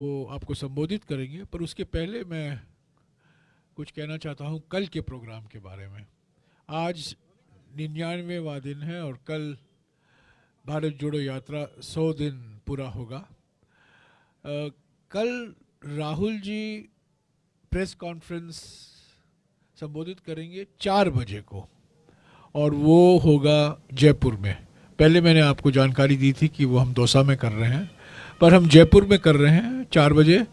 वो आपको संबोधित करेंगे, पर उसके पहले मैं कुछ कहना चाहता हूँ कल के प्रोग्राम के बारे में। आज 99वां दिन है और कल भारत जोड़ो यात्रा 100 दिन पूरा होगा। कल राहुल जी प्रेस कॉन्फ्रेंस संबोधित करेंगे 4 बजे को, और वो होगा जयपुर में। पहले मैंने आपको जानकारी दी थी कि वो हम दौसा में कर रहे हैं, पर हम जयपुर में कर रहे हैं 4 बजे,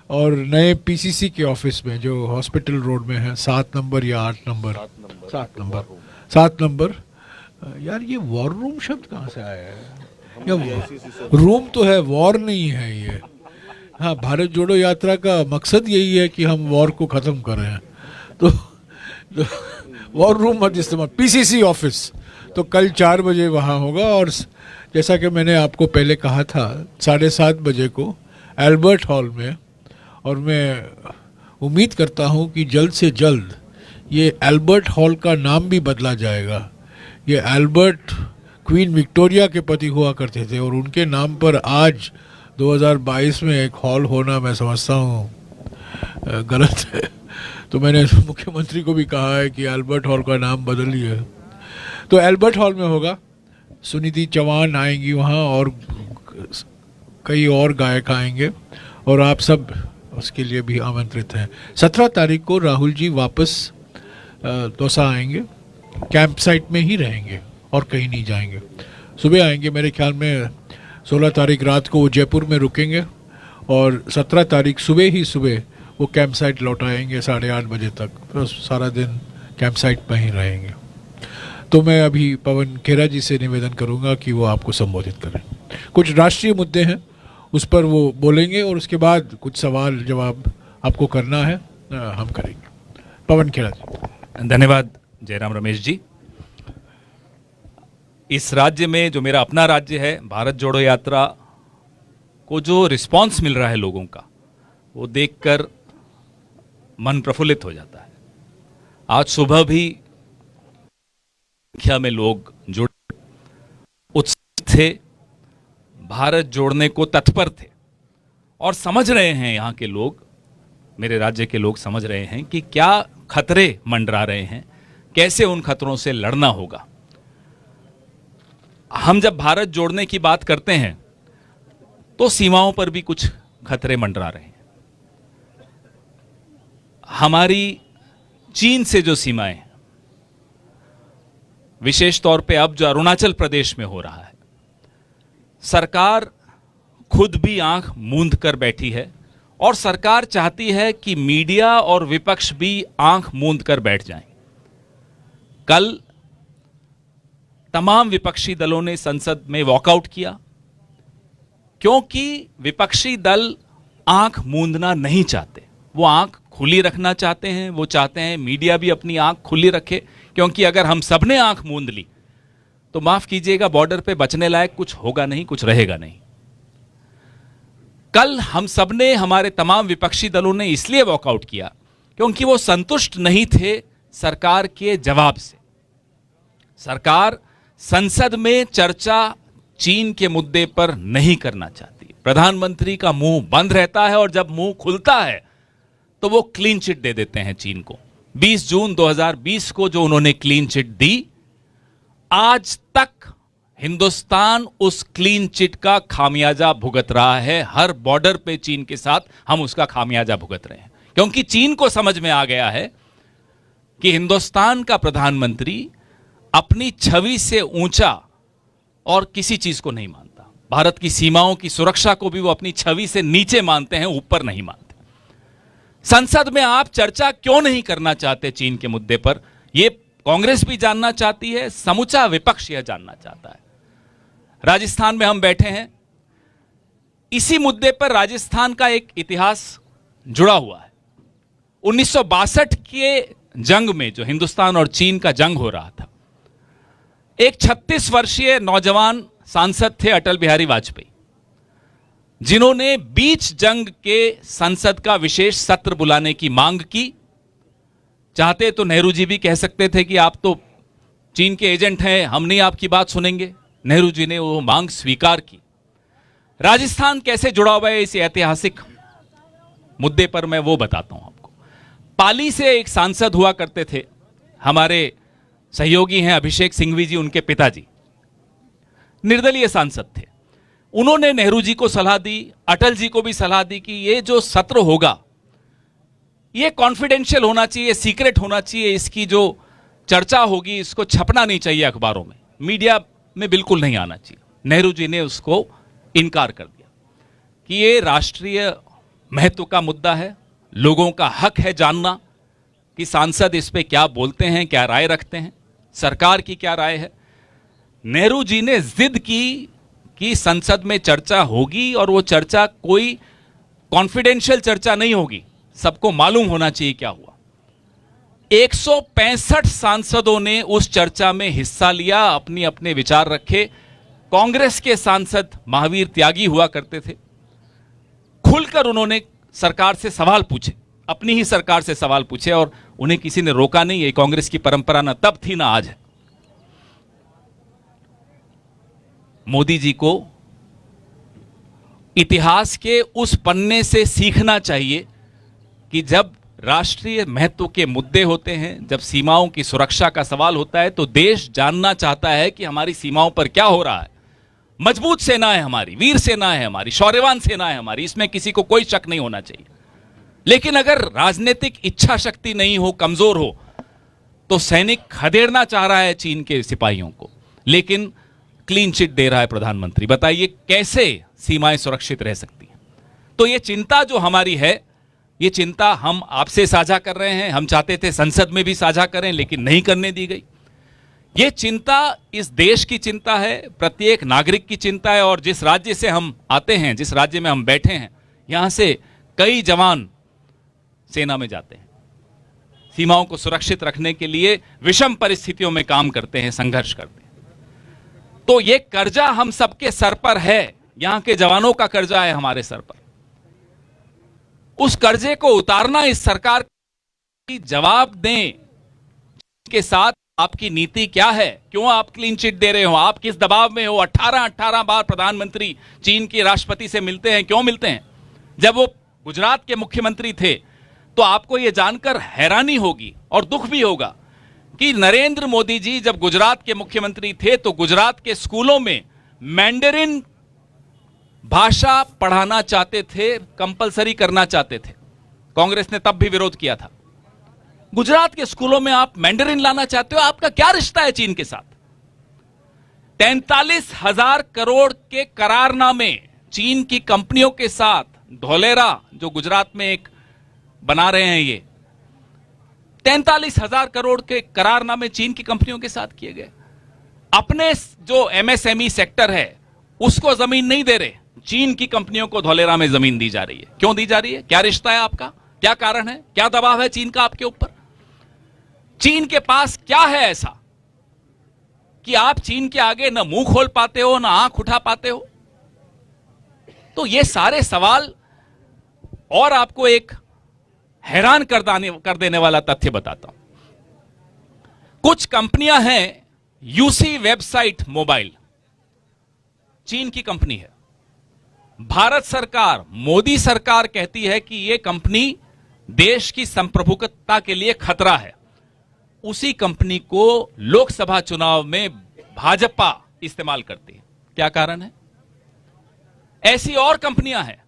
और नए पीसीसी के ऑफिस में जो हॉस्पिटल रोड में है, 7 नंबर या 8 नंबर, 7 नंबर। यार ये वॉर रूम शब्द कहाँ से आया है? या रूम तो है, वॉर नहीं है ये। हाँ, भारत जोड़ो यात्रा का मकसद यही है कि हम वॉर को ख़त्म करें, तो वॉर रूम मत इस्तेमाल, पीसीसी ऑफिस। तो कल 4 बजे वहाँ होगा, और जैसा कि मैंने आपको पहले कहा था 7:30 बजे को एल्बर्ट हॉल में। और मैं उम्मीद करता हूँ कि जल्द से जल्द ये एल्बर्ट हॉल का नाम भी बदला जाएगा। ये एल्बर्ट क्वीन विक्टोरिया के पति हुआ करते थे, और उनके नाम पर आज 2022 में एक हॉल होना मैं समझता हूँ गलत है। तो मैंने मुख्यमंत्री को भी कहा है कि एल्बर्ट हॉल का नाम बदलिए। तो एल्बर्ट हॉल में होगा, सुनिधि चौहान आएंगी वहाँ, और कई और गायक आएंगे, और आप सब उसके लिए भी आमंत्रित हैं। 17 तारीख को राहुल जी वापस दौसा आएंगे, कैंप साइट में ही रहेंगे और कहीं नहीं जाएंगे। सुबह आएंगे, मेरे ख्याल में 16 तारीख रात को वो जयपुर में रुकेंगे, और 17 तारीख सुबह ही सुबह वो कैंप साइट लौट आएंगे 8:30 बजे तक। तो सारा दिन कैंप साइट पर ही रहेंगे। तो मैं अभी पवन खेरा जी से निवेदन करूंगा कि वो आपको संबोधित करें। कुछ राष्ट्रीय मुद्दे हैं, उस पर वो बोलेंगे, और उसके बाद कुछ सवाल जवाब आपको करना है, हम करेंगे। पवन खेरा जी। धन्यवाद जयराम रमेश जी। इस राज्य में, जो मेरा अपना राज्य है, भारत जोड़ो यात्रा को जो रिस्पांस मिल रहा है लोगों का, वो देखकर मन प्रफुल्लित हो जाता है। आज सुबह भी संख्या में लोग जुड़े, उत्साहित थे, भारत जोड़ने को तत्पर थे, और समझ रहे हैं, यहाँ के लोग, मेरे राज्य के लोग समझ रहे हैं कि क्या खतरे मंडरा रहे हैं, कैसे उन खतरों से लड़ना होगा। हम जब भारत जोड़ने की बात करते हैं तो सीमाओं पर भी कुछ खतरे मंडरा रहे हैं। हमारी चीन से जो सीमाएं, विशेष तौर पे अब जो अरुणाचल प्रदेश में हो रहा है, सरकार खुद भी आंख मूंद कर बैठी है, और सरकार चाहती है कि मीडिया और विपक्ष भी आंख मूंद कर बैठ जाएं। कल तमाम विपक्षी दलों ने संसद में वॉकआउट किया, क्योंकि विपक्षी दल आंख मूंदना नहीं चाहते, वो आंख खुली रखना चाहते हैं। वो चाहते हैं मीडिया भी अपनी आंख खुली रखे, क्योंकि अगर हम सबने आंख मूंद ली तो माफ कीजिएगा, बॉर्डर पे बचने लायक कुछ होगा नहीं, कुछ रहेगा नहीं। कल हम सबने, हमारे तमाम विपक्षी दलों ने इसलिए वॉकआउट किया क्योंकि वो संतुष्ट नहीं थे सरकार के जवाब से। सरकार संसद में चर्चा चीन के मुद्दे पर नहीं करना चाहती। प्रधानमंत्री का मुंह बंद रहता है, और जब मुंह खुलता है तो वो क्लीन चिट दे देते हैं चीन को। 20 जून 2020 को जो उन्होंने क्लीन चिट दी, आज तक हिंदुस्तान उस क्लीन चिट का खामियाजा भुगत रहा है। हर बॉर्डर पे चीन के साथ हम उसका खामियाजा भुगत रहे हैं, क्योंकि चीन को समझ में आ गया है कि हिंदुस्तान का प्रधानमंत्री अपनी छवि से ऊंचा और किसी चीज को नहीं मानता। भारत की सीमाओं की सुरक्षा को भी वो अपनी छवि से नीचे मानते हैं, ऊपर नहीं मानते। संसद में आप चर्चा क्यों नहीं करना चाहते चीन के मुद्दे पर? ये कांग्रेस भी जानना चाहती है, समूचा विपक्ष यह जानना चाहता है। राजस्थान में हम बैठे हैं, इसी मुद्दे पर राजस्थान का एक इतिहास जुड़ा हुआ है। 1962 के जंग में, जो हिंदुस्तान और चीन का जंग हो रहा था, एक 36 वर्षीय नौजवान सांसद थे अटल बिहारी वाजपेयी, जिन्होंने बीच जंग के संसद का विशेष सत्र बुलाने की मांग की। चाहते तो नेहरू जी भी कह सकते थे कि आप तो चीन के एजेंट हैं, हम नहीं आपकी बात सुनेंगे। नेहरू जी ने वो मांग स्वीकार की। राजस्थान कैसे जुड़ा हुआ है इस ऐतिहासिक मुद्दे पर मैं वो बताता हूं आपको। पाली से एक सांसद हुआ करते थे, हमारे सहयोगी हैं अभिषेक सिंघवी जी, उनके पिताजी निर्दलीय सांसद थे। उन्होंने नेहरू जी को सलाह दी, अटल जी को भी सलाह दी कि ये जो सत्र होगा ये कॉन्फिडेंशियल होना चाहिए, सीक्रेट होना चाहिए, इसकी जो चर्चा होगी इसको छपना नहीं चाहिए अखबारों में, मीडिया में बिल्कुल नहीं आना चाहिए। नेहरू जी ने उसको इनकार कर दिया कि ये राष्ट्रीय महत्व का मुद्दा है, लोगों का हक है जानना कि सांसद इस पे क्या बोलते हैं, क्या राय रखते हैं, सरकार की क्या राय है। नेहरू जी ने जिद की कि संसद में चर्चा होगी और वो चर्चा कोई कॉन्फिडेंशियल चर्चा नहीं होगी, सबको मालूम होना चाहिए क्या हुआ। 165 सांसदों ने उस चर्चा में हिस्सा लिया, अपनी अपने विचार रखे। कांग्रेस के सांसद महावीर त्यागी हुआ करते थे, खुलकर उन्होंने सरकार से सवाल पूछे, अपनी ही सरकार से सवाल पूछे और उन्हें किसी ने रोका नहीं। ये कांग्रेस की परंपरा ना तब थी ना आज है। मोदी जी को इतिहास के उस पन्ने से सीखना चाहिए कि जब राष्ट्रीय महत्व के मुद्दे होते हैं, जब सीमाओं की सुरक्षा का सवाल होता है, तो देश जानना चाहता है कि हमारी सीमाओं पर क्या हो रहा है। मजबूत सेना है हमारी, वीर सेना है हमारी, शौर्यवान सेना है हमारी, इसमें किसी को कोई शक नहीं होना चाहिए। लेकिन अगर राजनीतिक इच्छा शक्ति नहीं हो, कमजोर हो, तो सैनिक खदेड़ना चाह रहा है चीन के सिपाहियों को, लेकिन क्लीन चिट दे रहा है प्रधानमंत्री। बताइए कैसे सीमाएं सुरक्षित रह सकती हैं। तो ये चिंता जो हमारी है, ये चिंता हम आपसे साझा कर रहे हैं। हम चाहते थे संसद में भी साझा करें, लेकिन नहीं करने दी गई। ये चिंता इस देश की चिंता है, प्रत्येक नागरिक की चिंता है। और जिस राज्य से हम आते हैं, जिस राज्य में हम बैठे हैं, यहां से कई जवान सेना में जाते हैं, सीमाओं को सुरक्षित रखने के लिए विषम परिस्थितियों में काम करते हैं, संघर्ष करते हैं। तो ये कर्जा हम सबके सर पर है, यहां के जवानों का कर्जा है हमारे सर पर। उस कर्जे को उतारना इस सरकार की जवाब दें के साथ आपकी नीति क्या है, क्यों आप क्लीन चिट दे रहे हो, आप किस दबाव में हो। 18 बार प्रधानमंत्री चीन के राष्ट्रपति से मिलते हैं, क्यों मिलते हैं। जब वो गुजरात के मुख्यमंत्री थे तो आपको यह जानकर हैरानी होगी और दुख भी होगा कि नरेंद्र मोदी जी जब गुजरात के मुख्यमंत्री थे तो गुजरात के स्कूलों में मैंडरिन भाषा पढ़ाना चाहते थे, कंपलसरी करना चाहते थे। कांग्रेस ने तब भी विरोध किया था। गुजरात के स्कूलों में आप मैंडरिन लाना चाहते हो, आपका क्या रिश्ता है चीन के साथ। 43,000 करोड़ के करारनामे चीन की कंपनियों के साथ, धोलेरा जो गुजरात में एक बना रहे हैं, ये 43,000 करोड़ के करारनामे चीन की कंपनियों के साथ किए गए। अपने जो एमएसएमई सेक्टर है उसको जमीन नहीं दे रहे, चीन की कंपनियों को धोलेरा में जमीन दी जा रही है। क्यों दी जा रही है, क्या रिश्ता है आपका, क्या कारण है, क्या दबाव है चीन का आपके ऊपर। चीन के पास क्या है ऐसा कि आप चीन के आगे न मुंह खोल पाते हो, न आंख उठा पाते हो। तो ये सारे सवाल, और आपको एक हैरान कर देने वाला तथ्य बताता हूं। कुछ कंपनियां हैं, यूसी वेबसाइट मोबाइल चीन की कंपनी है। भारत सरकार, मोदी सरकार कहती है कि यह कंपनी देश की संप्रभुता के लिए खतरा है। उसी कंपनी को लोकसभा चुनाव में भाजपा इस्तेमाल करती है। क्या कारण है। ऐसी और कंपनियां हैं।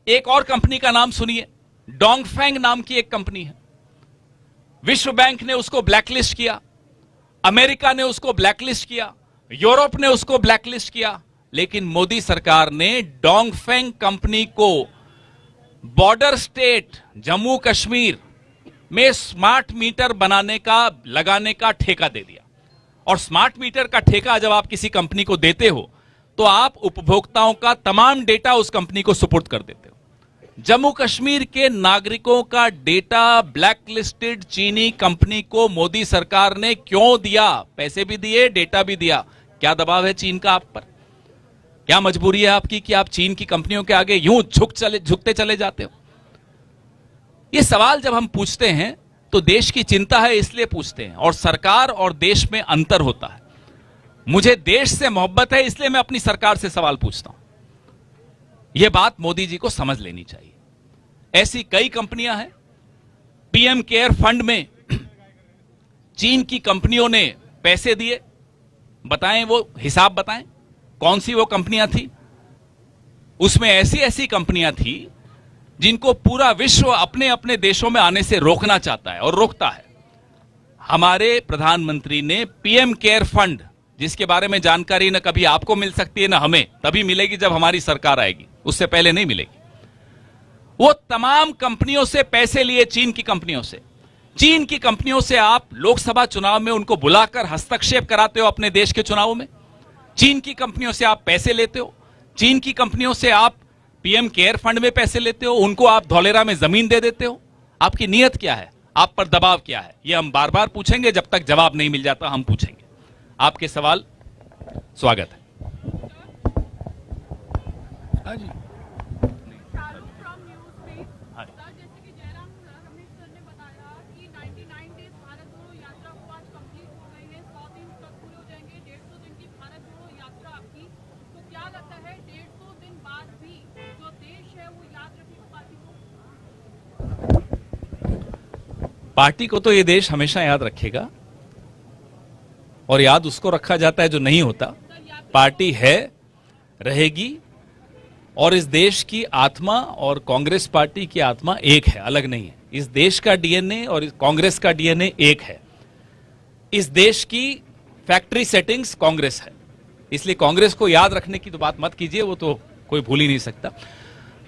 एक और कंपनी का नाम सुनिए, डोंगफेंग नाम की एक कंपनी है। विश्व बैंक ने उसको ब्लैकलिस्ट किया, अमेरिका ने उसको ब्लैकलिस्ट किया, यूरोप ने उसको ब्लैकलिस्ट किया, लेकिन मोदी सरकार ने डोंगफेंग कंपनी को बॉर्डर स्टेट जम्मू कश्मीर में स्मार्ट मीटर लगाने का ठेका दे दिया। और स्मार्ट मीटर का ठेका जब आप किसी कंपनी को देते हो तो आप उपभोक्ताओं का तमाम डेटा उस कंपनी को सुपुर्द कर देते हो। जम्मू कश्मीर के नागरिकों का डेटा ब्लैकलिस्टेड चीनी कंपनी को मोदी सरकार ने क्यों दिया, पैसे भी दिए, डेटा भी दिया। क्या दबाव है चीन का आप पर, क्या मजबूरी है आपकी कि आप चीन की कंपनियों के आगे यूं झुकते चले जाते हो। ये सवाल जब हम पूछते हैं तो देश की चिंता है इसलिए पूछते हैं, और सरकार और देश में अंतर होता है। मुझे देश से मोहब्बत है इसलिए मैं अपनी सरकार से सवाल पूछता हूं। यह बात मोदी जी को समझ लेनी चाहिए। ऐसी कई कंपनियां हैं। पीएम केयर फंड में चीन की कंपनियों ने पैसे दिए, बताएं वो हिसाब बताएं, कौन सी वो कंपनियां थी? उसमें ऐसी ऐसी कंपनियां थी जिनको पूरा विश्व अपने अपने देशों में आने से रोकना चाहता है और रोकता है। हमारे प्रधानमंत्री ने पीएम केयर फंड, जिसके बारे में जानकारी न कभी आपको मिल सकती है न हमें, तभी मिलेगी जब हमारी सरकार आएगी, उससे पहले नहीं मिलेगी। वो तमाम कंपनियों से पैसे लिए, चीन की कंपनियों से। चीन की कंपनियों से आप लोकसभा चुनाव में उनको बुलाकर हस्तक्षेप कराते हो अपने देश के चुनावों में। चीन की कंपनियों से आप पैसे लेते हो, चीन की कंपनियों से आप पीएम केयर फंड में पैसे लेते हो, उनको आप धौलेरा में जमीन दे देते हो। आपकी नीयत क्या है? आप पर दबाव क्या है? ये हम बार बार पूछेंगे, जब तक जवाब नहीं मिल जाता हम पूछेंगे। आपके सवाल स्वागत है। हाँ जी, पार्टी को तो ये देश हमेशा याद रखेगा, और याद उसको रखा जाता है जो नहीं होता। पार्टी है, रहेगी, और इस देश की आत्मा और कांग्रेस पार्टी की आत्मा एक है, अलग नहीं है। इस देश का डीएनए और इस कांग्रेस का डीएनए एक है। इस देश की फैक्ट्री सेटिंग्स कांग्रेस है, इसलिए कांग्रेस को याद रखने की तो बात मत कीजिए, वो तो कोई भूल ही नहीं सकता।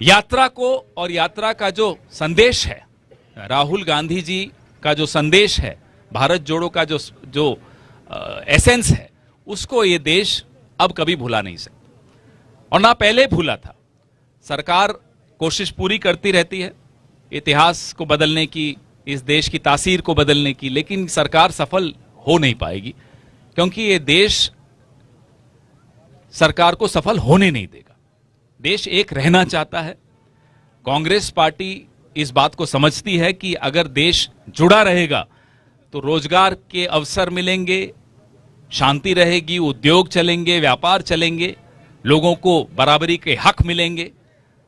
यात्रा को और यात्रा का जो संदेश है, राहुल गांधी जी का जो संदेश है, भारत जोड़ो का जो एसेंस है, उसको ये देश अब कभी भुला नहीं सकता, और ना पहले भूला था। सरकार कोशिश पूरी करती रहती है इतिहास को बदलने की, इस देश की तासीर को बदलने की, लेकिन सरकार सफल हो नहीं पाएगी, क्योंकि ये देश सरकार को सफल होने नहीं देगा। देश एक रहना चाहता है। कांग्रेस पार्टी इस बात को समझती है कि अगर देश जुड़ा रहेगा तो रोजगार के अवसर मिलेंगे, शांति रहेगी, उद्योग चलेंगे, व्यापार चलेंगे, लोगों को बराबरी के हक मिलेंगे।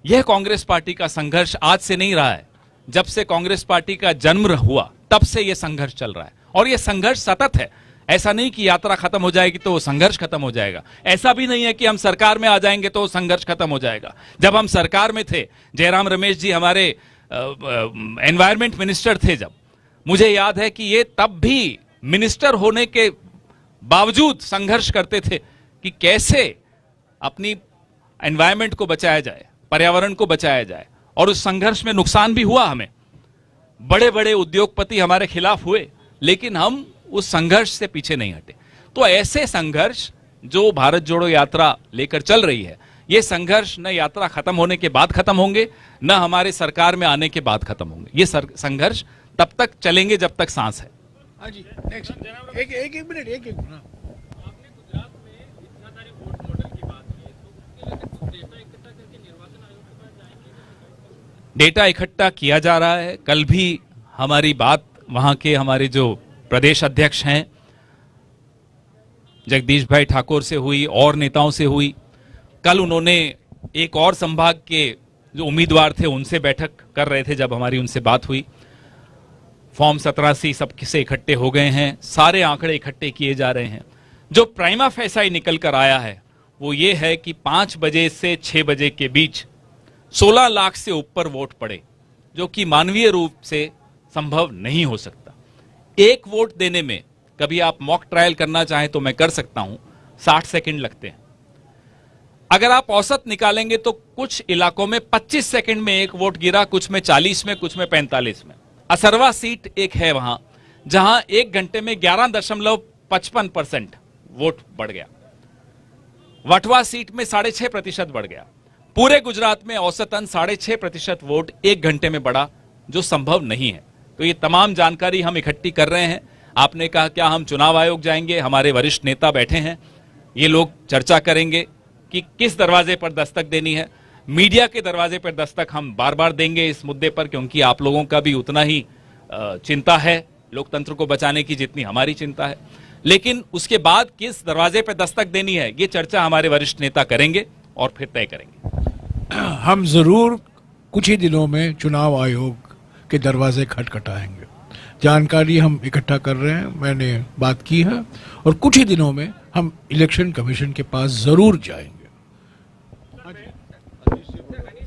यह कांग्रेस पार्टी का संघर्ष आज से नहीं रहा है। जब से कांग्रेस पार्टी का जन्म हुआ तब से यह संघर्ष चल रहा है, और यह संघर्ष सतत है। ऐसा नहीं कि यात्रा खत्म हो जाएगी तो संघर्ष खत्म हो जाएगा। ऐसा भी नहीं है कि हम सरकार में आ जाएंगे तो संघर्ष खत्म हो जाएगा। जब हम सरकार में थे, जयराम रमेश जी हमारे एनवायरमेंट मिनिस्टर थे, जब मुझे याद है कि ये तब भी मिनिस्टर होने के बावजूद संघर्ष करते थे कि कैसे अपनी एनवायरमेंट को बचाया जाए, पर्यावरण को बचाया जाए, और उस संघर्ष में नुकसान भी हुआ हमें। बड़े बड़े उद्योगपति हमारे खिलाफ हुए, लेकिन हम उस संघर्ष से पीछे नहीं हटे। तो ऐसे संघर्ष जो भारत जोड़ो यात्रा लेकर चल रही है, ये संघर्ष न यात्रा खत्म होने के बाद खत्म होंगे, न हमारे सरकार में आने के बाद खत्म होंगे। ये संघर्ष तब तक चलेंगे जब तक सांस है। हाँ जी, नेक्स्ट एक मिनट। आपने गुजरात में इच्छाधारी वोट मॉडल की बात की, तो उसके लिए डेटा इकट्ठा करके निर्वाचन आयोग के पास जाएंगे? डेटा इकट्ठा किया जा रहा है। कल भी हमारी बात वहां के हमारे जो प्रदेश अध्यक्ष हैं जगदीश भाई ठाकुर से हुई, और नेताओं से हुई। कल उन्होंने एक और संभाग के जो उम्मीदवार थे उनसे बैठक कर रहे थे, जब हमारी उनसे बात हुई। फॉर्म 87 सबसे इकट्ठे हो गए हैं, सारे आंकड़े इकट्ठे किए जा रहे हैं। जो प्राइमा फेसाई निकल कर आया है वो ये है कि 5 बजे से 6 बजे के बीच 16 लाख से ऊपर वोट पड़े, जो कि मानवीय रूप से संभव नहीं हो सकता। एक वोट देने में, कभी आप मॉक ट्रायल करना चाहें तो मैं कर सकता हूं, 60 सेकंड लगते हैं। अगर आप औसत निकालेंगे तो कुछ इलाकों में 25 सेकंड में एक वोट गिरा, कुछ में 40 में, कुछ में 45 में। असरवा सीट एक है वहां, जहां 1 घंटे में 11.55% वोट बढ़ गया। वटवा सीट में 6.5% बढ़ गया। पूरे गुजरात में औसतन 6.5% वोट 1 घंटे में बढ़ा, जो संभव नहीं है। तो ये तमाम जानकारी हम इकट्ठी कर रहे हैं। आपने कहा क्या हम चुनाव आयोग जाएंगे? हमारे वरिष्ठ नेता बैठे हैं, ये लोग चर्चा करेंगे कि किस दरवाजे पर दस्तक देनी है। मीडिया के दरवाजे पर दस्तक हम बार बार देंगे इस मुद्दे पर, क्योंकि आप लोगों का भी उतना ही चिंता है लोकतंत्र को बचाने की जितनी हमारी चिंता है। लेकिन उसके बाद किस दरवाजे पर दस्तक देनी है, ये चर्चा हमारे वरिष्ठ नेता करेंगे और फिर तय करेंगे। हम जरूर कुछ ही दिनों में चुनाव आयोग के दरवाजे खटखटाएंगे। जानकारी हम इकट्ठा कर रहे हैं, मैंने बात की है, और कुछ ही दिनों में हम इलेक्शन कमीशन के पास जरूर जाएंगे। मनीष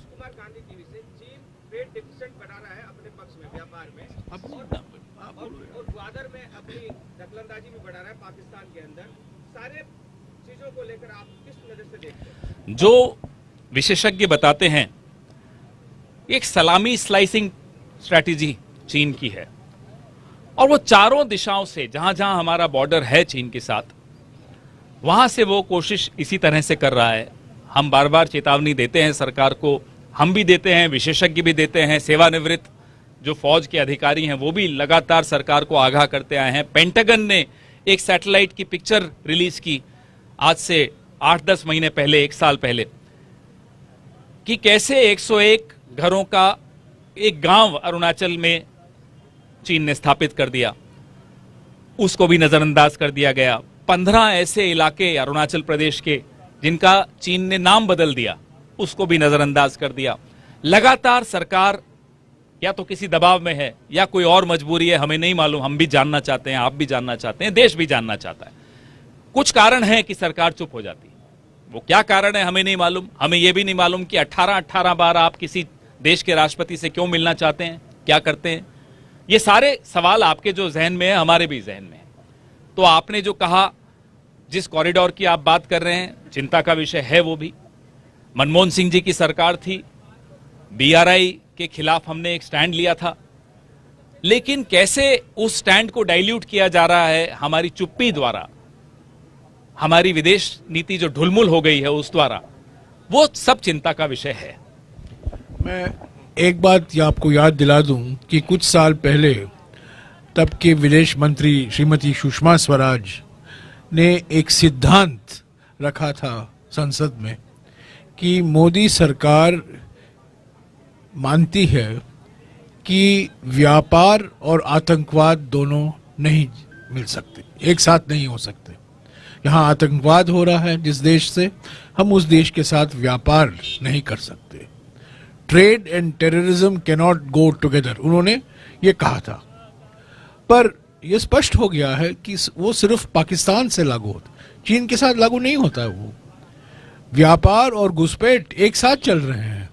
कुमार गांधी टीवी से चीन ट्रेड डेफिसिट बढ़ा रहा है अपने पक्ष में व्यापार में और ग्वादर में अपनी दखलंदाजी में बढ़ा रहा है पाकिस्तान के अंदर। सारे चीजों को लेकर आप किस नजर से देखते हैं? जो विशेषज्ञ बताते हैं एक सलामी स्लाइसिंग स्ट्रैटेजी चीन की है, और वो चारों दिशाओं से जहां जहां हमारा बॉर्डर है चीन के साथ, वहां से वो कोशिश इसी तरह से कर रहा है। हम बार बार चेतावनी देते हैं सरकार को, हम भी देते हैं, विशेषज्ञ भी देते हैं, सेवानिवृत्त जो फौज के अधिकारी हैं वो भी लगातार सरकार को आगाह करते आए हैं। पेंटागन ने एक सैटेलाइट की पिक्चर रिलीज की आज से 8-10 महीने पहले, 1 साल पहले, कि कैसे 101 घरों का एक गांव अरुणाचल में चीन ने स्थापित कर दिया, उसको भी नजरअंदाज कर दिया गया। 15 ऐसे इलाके अरुणाचल प्रदेश के जिनका चीन ने नाम बदल दिया, उसको भी नजरअंदाज कर दिया। लगातार सरकार या तो किसी दबाव में है या कोई और मजबूरी है, हमें नहीं मालूम, हम भी जानना चाहते हैं, आप भी जानना चाहते हैं, देश भी जानना चाहता है। कुछ कारण है कि सरकार चुप हो जाती है, वो क्या कारण है हमें नहीं मालूम। हमें यह भी नहीं मालूम कि 18 बार आप किसी देश के राष्ट्रपति से क्यों मिलना चाहते हैं, क्या करते हैं। ये सारे सवाल आपके जो जहन में है, हमारे भी जहन में है। तो आपने जो कहा, जिस कॉरिडोर की आप बात कर रहे हैं, चिंता का विषय है। वो भी मनमोहन सिंह जी की सरकार थी, बीआरआई के खिलाफ हमने एक स्टैंड लिया था, लेकिन कैसे उस स्टैंड को डाइल्यूट किया जा रहा है हमारी चुप्पी द्वारा, हमारी विदेश नीति जो ढुलमुल हो गई है उस द्वारा, वो सब चिंता का विषय है। मैं एक बात आपको याद दिला दूं कि कुछ साल पहले तब के विदेश मंत्री श्रीमती सुषमा स्वराज ने एक सिद्धांत रखा था संसद में कि मोदी सरकार मानती है कि व्यापार और आतंकवाद दोनों नहीं मिल सकते, एक साथ नहीं हो सकते। यहाँ आतंकवाद हो रहा है जिस देश से, हम उस देश के साथ व्यापार नहीं कर सकते। Trade and terrorism can not go together, उन्होंने ये कहा था। पर यह स्पष्ट हो गया है कि वो सिर्फ पाकिस्तान से लागू होता, चीन के साथ लागू नहीं होता है। वो व्यापार और घुसपैठ एक साथ चल रहे हैं,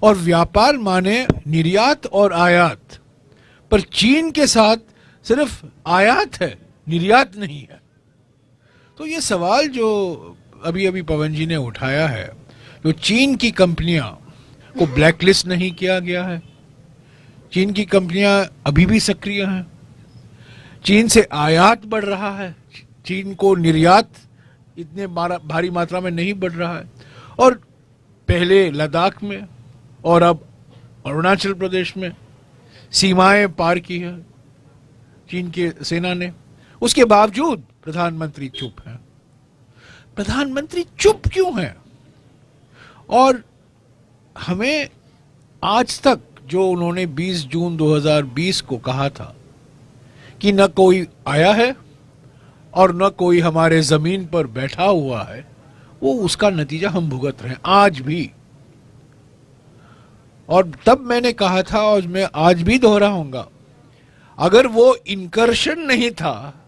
और व्यापार माने निर्यात और आयात, पर चीन के साथ सिर्फ आयात है, निर्यात नहीं है। तो ये सवाल जो अभी अभी पवन जी ने उठाया है, जो चीन की कंपनियां को ब्लैकलिस्ट नहीं किया गया है, चीन की कंपनियां अभी भी सक्रिय हैं, चीन से आयात बढ़ रहा है, चीन को निर्यात इतने भारी मात्रा में नहीं बढ़ रहा है। और पहले लद्दाख में और अब अरुणाचल प्रदेश में सीमाएं पार की है चीन की सेना ने, उसके बावजूद प्रधानमंत्री चुप हैं। प्रधानमंत्री चुप क्यों हैं? और हमें आज तक जो उन्होंने 20 जून 2020 को कहा था कि न कोई आया है और न कोई हमारे जमीन पर बैठा हुआ है, वो उसका नतीजा हम भुगत रहे हैं आज भी। और तब मैंने कहा था, और मैं आज भी दोहराऊंगा, अगर वो इनकर्शन नहीं था,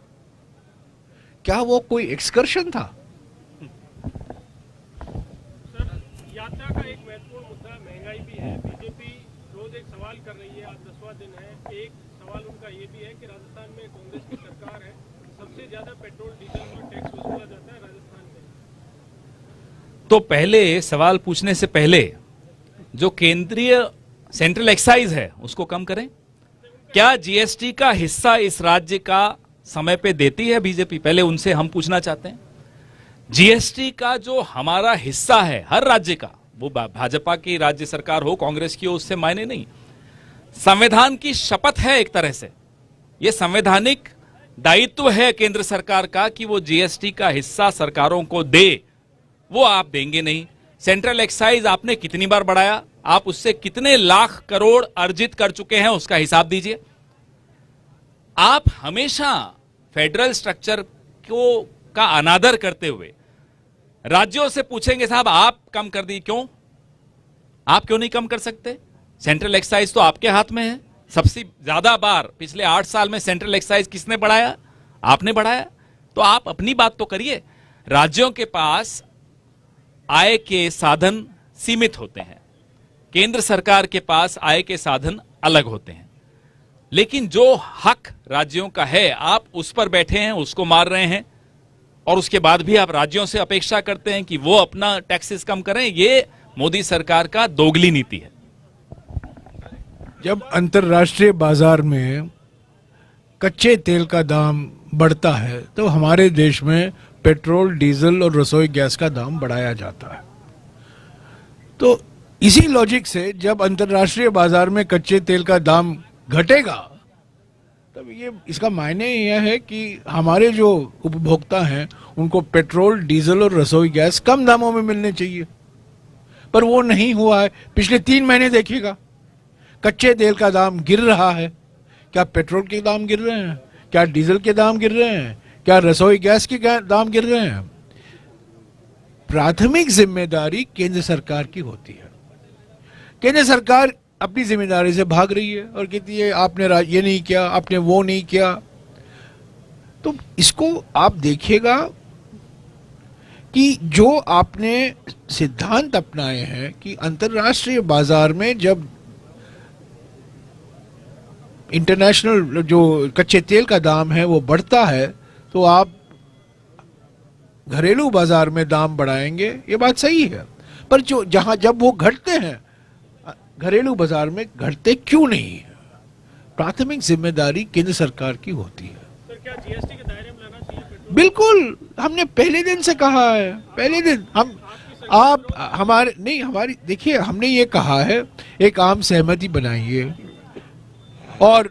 क्या वो कोई एक्सकर्शन था? यात्रा का एक महत्वपूर्ण मुद्दा महंगाई भी है। बीजेपी रोज एक सवाल कर रही है, आज 10वां दिन है। एक सवाल उनका ये भी है कि राजस्थान में कांग्रेस की सरकार है, सबसे ज्यादा पेट्रोल डीजल पर टैक्स वसूला जाता है राजस्थान में। तो पहले सवाल पूछने से पहले जो केंद्रीय सेंट्रल एक्साइज है उसको कम करें। क्या जीएसटी का हिस्सा इस राज्य का समय पे देती है बीजेपी? पहले उनसे हम पूछना चाहते हैं। जीएसटी का जो हमारा हिस्सा है हर राज्य का, वो भाजपा की राज्य सरकार हो, कांग्रेस की हो, उससे मायने नहीं। संविधान की शपथ है एक तरह से, यह संवैधानिक दायित्व है केंद्र सरकार का कि वो जीएसटी का हिस्सा सरकारों को दे। वो आप देंगे नहीं। सेंट्रल एक्साइज आपने कितनी बार बढ़ाया? आप उससे कितने लाख करोड़ अर्जित कर चुके हैं, उसका हिसाब दीजिए। आप हमेशा फेडरल स्ट्रक्चर को का अनादर करते हुए राज्यों से पूछेंगे, साहब आप कम कर दी क्यों? आप क्यों नहीं कम कर सकते? सेंट्रल एक्साइज तो आपके हाथ में है। सबसे ज्यादा बार पिछले 8 साल में सेंट्रल एक्साइज किसने बढ़ाया? आपने बढ़ाया। तो आप अपनी बात तो करिए। राज्यों के पास आय के साधन सीमित होते हैं, केंद्र सरकार के पास आय के साधन अलग होते हैं, लेकिन जो हक राज्यों का है आप उस पर बैठे हैं, उसको मार रहे हैं, और उसके बाद भी आप राज्यों से अपेक्षा करते हैं कि वो अपना टैक्सेस कम करें। ये मोदी सरकार का दोगली नीति है। जब अंतर्राष्ट्रीय बाजार में कच्चे तेल का दाम बढ़ता है तो हमारे देश में पेट्रोल, डीजल और रसोई गैस का दाम बढ़ाया जाता है। तो इसी लॉजिक से जब अंतर्राष्ट्रीय बाजार में कच्चे तेल का दाम घटेगा तब ये इसका मायने यह है कि हमारे जो उपभोक्ता हैं उनको पेट्रोल, डीजल और रसोई गैस कम दामों में मिलने चाहिए, पर वो नहीं हुआ है। पिछले 3 महीने देखिएगा, कच्चे तेल का दाम गिर रहा है। क्या पेट्रोल के दाम गिर रहे हैं? क्या डीजल के दाम गिर रहे हैं? क्या रसोई गैस के दाम गिर रहे हैं? प्राथमिक जिम्मेदारी केंद्र सरकार की होती है। केंद्र सरकार अपनी जिम्मेदारी से भाग रही है और कहती है आपने ये नहीं किया, आपने वो नहीं किया। तो इसको आप देखिएगा कि जो आपने सिद्धांत अपनाए हैं कि अंतर्राष्ट्रीय बाजार में जब इंटरनेशनल जो कच्चे तेल का दाम है वो बढ़ता है तो आप घरेलू बाजार में दाम बढ़ाएंगे, ये बात सही है। पर जो जहां जब वो घटते हैं घरेलू बाजार में घटते क्यों नहीं है? प्राथमिक जिम्मेदारी केंद्र सरकार की होती है। सर, क्या जीएसटी के दायरे में लाना चाहिए पेट्रोल? बिल्कुल, हमने पहले दिन से कहा है। पहले दिन हम आप हमारे नहीं हमारी देखिए, हमने ये कहा है एक आम सहमति बनाइए और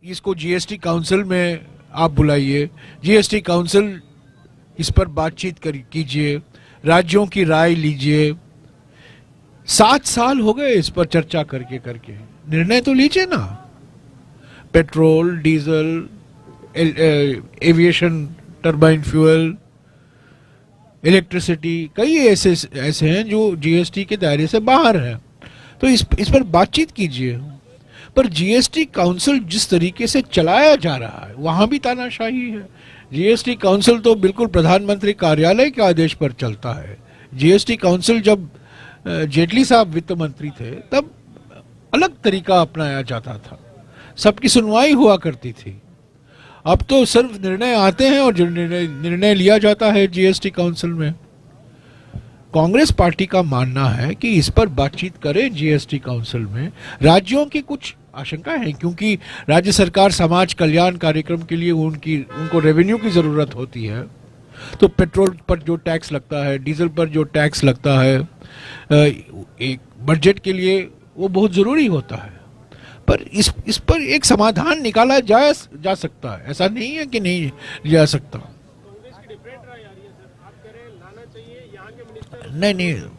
इसको जीएसटी काउंसिल में आप बुलाइए। जीएसटी काउंसिल इस पर बातचीत कीजिए, राज्यों की राय लीजिए। 7 साल हो गए इस पर चर्चा करके करके, निर्णय तो लीजिए ना। Petrol, diesel, aviation turbine fuel, electricity, कई ऐसे हैं जो जीएसटी के दायरे से बाहर हैं। तो इस पर बातचीत कीजिए। पर जीएसटी काउंसिल जिस तरीके से चलाया जा रहा है वहां भी तानाशाही है। जीएसटी काउंसिल तो बिल्कुल प्रधानमंत्री कार्यालय के आदेश पर चलता है। जीएसटी काउंसिल जब जेटली साहब वित्त मंत्री थे तब अलग तरीका अपनाया जाता था, सबकी सुनवाई हुआ करती थी। अब तो सिर्फ निर्णय आते हैं और जो निर्णय लिया जाता है जीएसटी काउंसिल में। कांग्रेस पार्टी का मानना है कि इस पर बातचीत करें जीएसटी काउंसिल में। राज्यों की कुछ आशंका है क्योंकि राज्य सरकार समाज कल्याण कार्यक्रम के लिए उनको रेवेन्यू की जरूरत होती है। तो पेट्रोल पर जो टैक्स लगता है, डीजल पर जो टैक्स लगता है, एक बजट के लिए वो बहुत जरूरी होता है। पर इस पर एक समाधान निकाला जा सकता है, ऐसा नहीं है कि नहीं जा सकता। कांग्रेस की डिफरेंट राय आ रही है सर, आप कह रहे हैं लाना चाहिए, यहाँ के मिनिस्टर नहीं,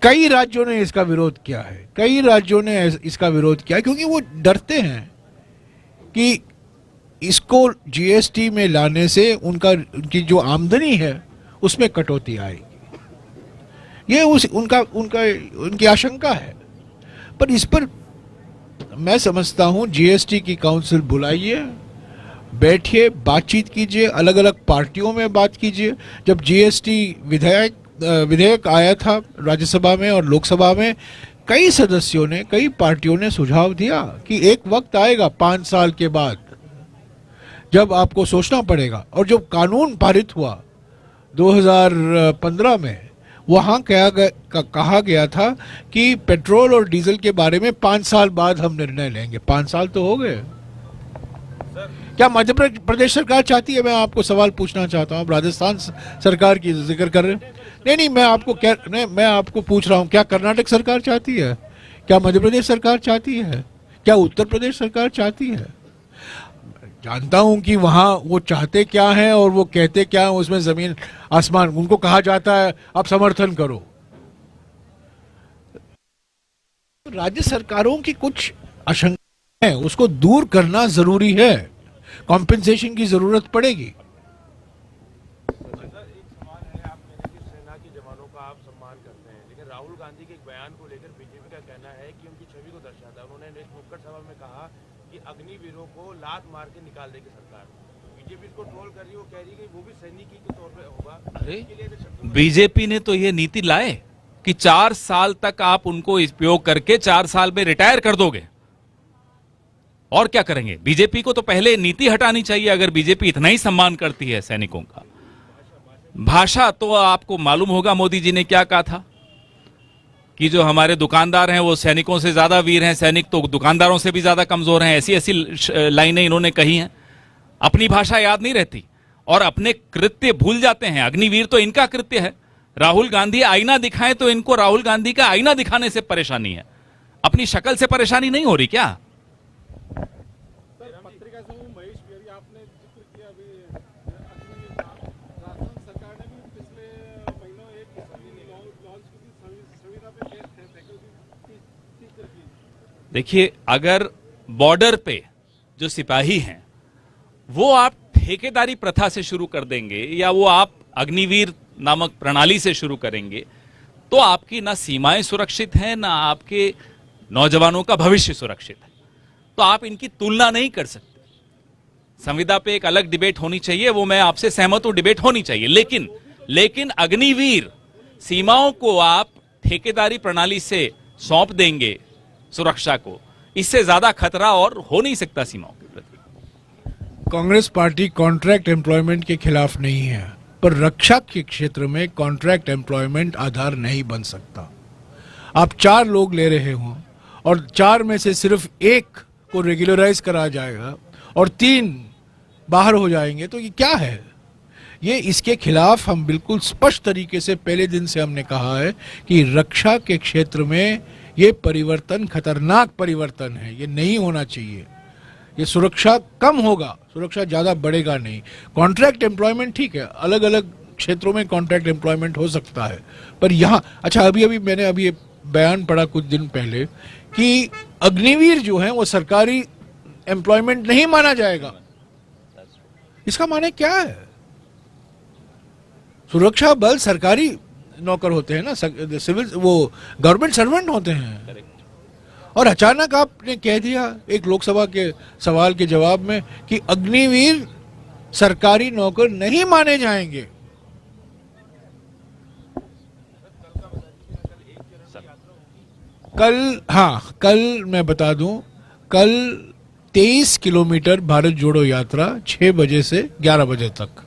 कई राज्यों ने इसका विरोध किया है। कई राज्यों ने इसका विरोध किया क्योंकि वो डरते हैं कि इसको जीएसटी में लाने से उनकी जो आमदनी है उसमें कटौती आएगी। ये उनकी आशंका है। पर इस पर मैं समझता हूं जीएसटी की काउंसिल बुलाइए, बैठिए, बातचीत कीजिए, अलग अलग पार्टियों में बात कीजिए। जब जीएसटी विधेयक आया था राज्यसभा में और लोकसभा में, कई सदस्यों ने, कई पार्टियों ने सुझाव दिया कि एक वक्त आएगा 5 साल के बाद जब आपको सोचना पड़ेगा। और जब कानून पारित हुआ 2015 में, वहां कहा गया था कि पेट्रोल और डीजल के बारे में 5 साल बाद हम निर्णय लेंगे। 5 साल तो हो गए। क्या मध्य प्रदेश सरकार चाहती है? मैं आपको सवाल पूछना चाहता हूं। राजस्थान सरकार की जिक्र कर रहे हैं। नहीं, मैं आपको पूछ रहा हूं, क्या कर्नाटक सरकार चाहती है? क्या मध्य प्रदेश सरकार चाहती है? क्या उत्तर प्रदेश सरकार चाहती है? जानता हूं कि वहां वो चाहते क्या हैं और वो कहते क्या हैं, उसमें जमीन आसमान। उनको कहा जाता है आप समर्थन करो। राज्य सरकारों की कुछ आशंका है, उसको दूर करना जरूरी है। कॉम्पेंसेशन की जरूरत पड़ेगी। एक सवाल है, आप कहते हैं कि सेना के जवानों का आप सम्मान करते हैं, लेकिन राहुल गांधी उनकी छवि को दर्शाता है। उन्होंने एक नुक्कड़ सभा में कहा कि अग्निवीरों को लात मार के निकाल देगी सरकार। बीजेपी इसको ट्रोल कर रही है, वो कह रही है कि वो भी सैनिकी के तौर पे होगा। इसके लिए भी शब्दों में बीजेपी ने तो ये नीति लाए कि 4 साल तक आप उनको उपयोग करके 4 साल में रिटायर कर दोगे। और क्या करेंगे? बीजेपी को तो पहले नीति हटानी चाहिए अगर बीजेपी इतना ही सम्मान करती है सैनिकों का। भाषा तो आपको मालूम होगा मोदी जी ने क्या कहा था कि जो हमारे दुकानदार हैं वो सैनिकों से ज्यादा वीर हैं, सैनिक तो दुकानदारों से भी ज्यादा कमजोर हैं। ऐसी ऐसी लाइनें इन्होंने कही हैं। अपनी भाषा याद नहीं रहती और अपने कृत्य भूल जाते हैं। अग्निवीर तो इनका कृत्य है। राहुल गांधी आईना दिखाएं तो इनको राहुल गांधी का आईना दिखाने से परेशानी है, अपनी शक्ल से परेशानी नहीं हो रही क्या? सर, पत्रिका समूह महेश बिहारी आपने जिक्र किया अभी अग्निवीर का, राजस्थान सरकार ने भी पिछले महीनों एक लॉन्च की थी, संविदा पे फैकल्टी टीचर की। देखिए, अगर बॉर्डर पे जो सिपाही हैं वो आप ठेकेदारी प्रथा से शुरू कर देंगे या वो आप अग्निवीर नामक प्रणाली से शुरू करेंगे तो आपकी ना सीमाएं सुरक्षित हैं ना आपके नौजवानों का भविष्य सुरक्षित है। तो आप इनकी तुलना नहीं कर सकते। संविदा पे एक अलग डिबेट होनी चाहिए, वो मैं आपसे सहमत हूं, डिबेट होनी चाहिए। लेकिन अग्निवीर सीमाओं को आप ठेकेदारी प्रणाली से सौंप देंगे सुरक्षा को, इससे ज्यादा खतरा और हो नहीं सकता सीमाओं के प्रति। कांग्रेस पार्टी कॉन्ट्रैक्ट एम्प्लॉयमेंट के खिलाफ नहीं है, पर रक्षा के क्षेत्र में कॉन्ट्रैक्ट एम्प्लॉयमेंट आधार नहीं बन सकता। आप 4 लोग ले रहे हो और 4 में से सिर्फ 1 को रेगुलराइज करा जाएगा और 3 बाहर हो जाएंगे, तो ये क्या है? ये इसके खिलाफ हम बिल्कुल स्पष्ट तरीके से पहले दिन से हमने कहा है कि रक्षा के क्षेत्र में ये परिवर्तन खतरनाक परिवर्तन है, ये नहीं होना चाहिए। ये सुरक्षा कम होगा, सुरक्षा ज्यादा बढ़ेगा नहीं। कॉन्ट्रैक्ट एम्प्लॉयमेंट ठीक है, अलग अलग क्षेत्रों में कॉन्ट्रैक्ट एम्प्लॉयमेंट हो सकता है, पर यहाँ अच्छा मैंने अभी बयान पढ़ा कुछ दिन पहले कि अग्निवीर जो है वो सरकारी एम्प्लॉयमेंट नहीं माना जाएगा। इसका माने क्या है? सुरक्षा बल सरकारी नौकर होते हैं ना, सिविल वो गवर्नमेंट सर्वेंट होते हैं। और अचानक आपने कह दिया एक लोकसभा के सवाल के जवाब में कि अग्निवीर सरकारी नौकर नहीं माने जाएंगे। कल मैं बता दूं, कल 23 किलोमीटर भारत जोड़ो यात्रा 6 बजे से 11 बजे तक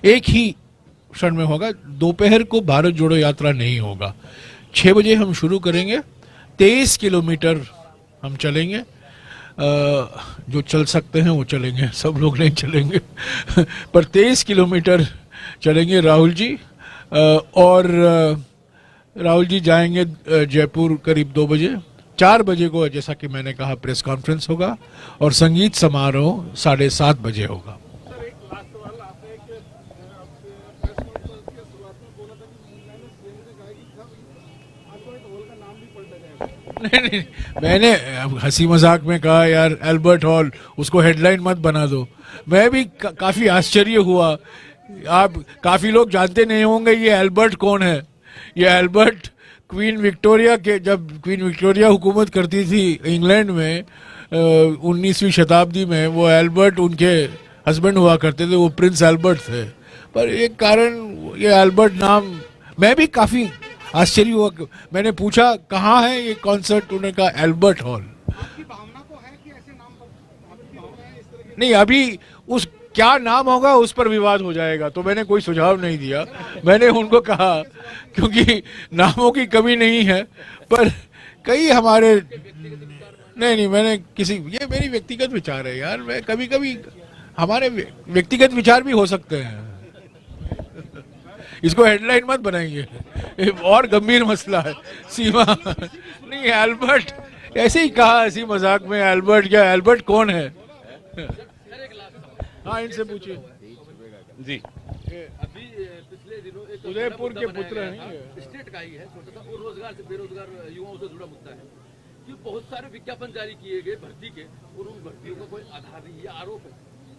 एक ही क्षण में होगा। दोपहर को भारत जोड़ो यात्रा नहीं होगा। 6 बजे हम शुरू करेंगे, 23 किलोमीटर हम चलेंगे। जो चल सकते हैं वो चलेंगे, सब लोग नहीं चलेंगे पर 23 किलोमीटर चलेंगे राहुल जी। और राहुल जी जाएंगे जयपुर करीब 2 बजे। 4 बजे को जैसा कि मैंने कहा प्रेस कॉन्फ्रेंस होगा और संगीत समारोह 7:30 बजे होगा। सर, एक लास्ट सवाल आपने एक प्रेस कॉन्फ्रेंस के शुरुआत में बोला था कि मैंने सीएम से कहा कि अल्बर्ट हॉल का नाम भी पलटा जाएगा। नहीं, मैंने हंसी मजाक में कहा यार एल्बर्ट हॉल, उसको हेडलाइन मत बना दो। मैं भी काफी आश्चर्य हुआ। आप काफी लोग जानते नहीं होंगे ये एल्बर्ट कौन है। ये एल्बर्ट क्वीन विक्टोरिया के, जब क्वीन विक्टोरिया हुकूमत करती थी इंग्लैंड में 19वीं शताब्दी में, वो एल्बर्ट उनके हस्बैंड हुआ करते थे, वो प्रिंस एल्बर्ट थे। पर एक कारण ये एल्बर्ट नाम, मैं भी काफी आश्चर्य हुआ। मैंने पूछा कहाँ है ये कॉन्सर्ट, उन्होंने कहा एल्बर्ट हॉल। आपकी भावना तो है कि ऐसे नाम आपकी भावना है इस तरह के? नहीं, अभी उस क्या नाम होगा उस पर विवाद हो जाएगा, तो मैंने कोई सुझाव नहीं दिया। मैंने उनको कहा क्योंकि नामों की कमी नहीं है, पर कई हमारे नहीं मैंने ये मेरी व्यक्तिगत विचार है यार। मैं कभी कभी हमारे व्यक्तिगत विचार भी हो सकते हैं, इसको हेडलाइन मत बनाएंगे, और गंभीर मसला है। सीमा नहीं, एल्बर्ट ऐसे ही कहा हंसी मजाक में, एल्बर्ट क्या, एल्बर्ट कौन है? हाँ, इनसे पूछिए जी। अभी पिछले दिनों एक उदयपुर के पुत्र हैं। स्टेट का ही है, छोटा सा, और रोजगार से बेरोजगार युवाओं से जुड़ा मुद्दा है कि बहुत सारे विज्ञापन जारी किए गए भर्ती के, और उन भर्तियों का कोई आधार नहीं, ये आरोप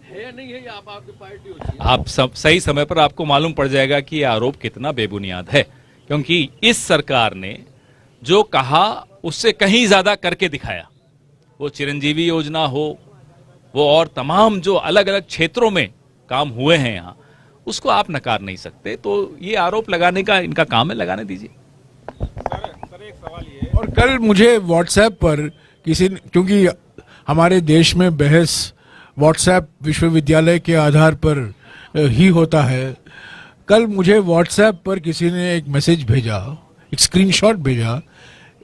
है या नहीं है, या आपकी पार्टी होती है? आप सब सही समय पर आपको मालूम पड़ जाएगा कि यह आरोप कितना बेबुनियाद है, क्योंकि इस सरकार ने जो कहा उससे कहीं ज्यादा करके दिखाया। वो चिरंजीवी योजना हो, वो और तमाम जो अलग अलग क्षेत्रों में काम हुए हैं यहाँ, उसको आप नकार नहीं सकते। तो ये आरोप लगाने का इनका काम है, लगाने दीजिए। सर एक सवाल ये और कल मुझे व्हाट्सएप पर किसी ने, क्योंकि हमारे देश में बहस व्हाट्सएप विश्वविद्यालय के आधार पर ही होता है, कल मुझे व्हाट्सएप पर किसी ने एक मैसेज भेजा, एक स्क्रीनशॉट भेजा,